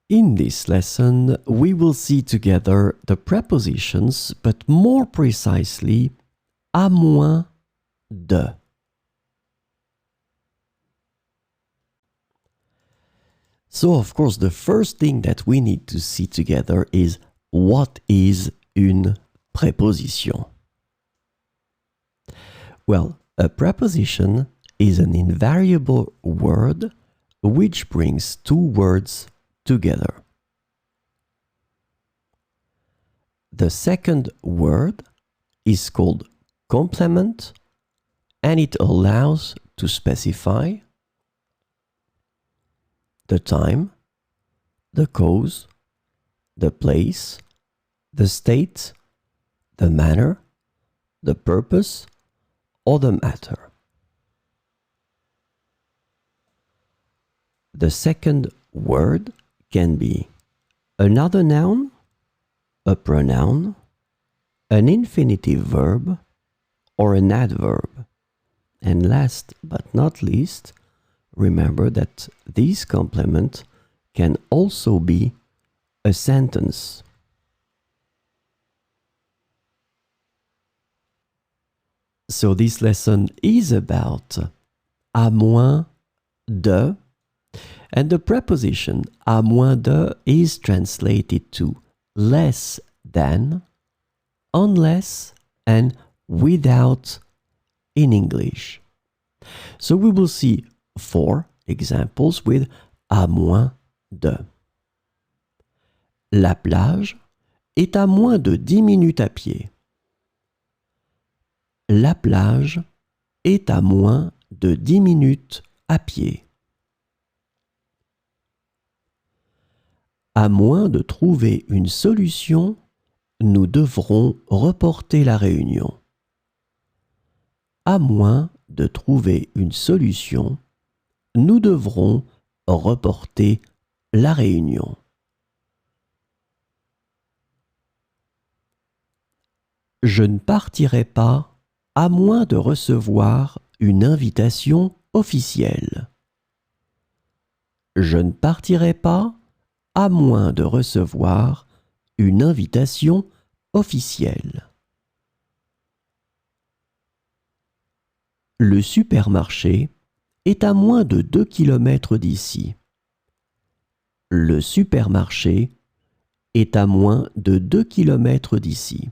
In this lesson, we will see together the prepositions, but more precisely, à moins de. So, of course, the first thing that we need to see together is what is une préposition? Well, a preposition is an invariable word which brings two words together. The second word is called complement, and it allows to specify the time, the cause, the place, the state, the manner, the purpose, or the matter. The second word can be another noun, a pronoun, an infinitive verb, or an adverb. And last but not least, remember that this complement can also be a sentence. So this lesson is about à moins de, and the preposition à moins de is translated to less than, unless, and without in English. So we will see 4 examples with à moins de. La plage est à moins de 10 minutes à pied. La plage est à moins de 10 minutes à pied. À moins de trouver une solution, nous devrons reporter la réunion. À moins de trouver une solution, nous devrons reporter la réunion. Je ne partirai pas à moins de recevoir une invitation officielle. Je ne partirai pas à moins de recevoir une invitation officielle. Le supermarché est à moins de 2 km d'ici. Le supermarché est à moins de 2 km d'ici.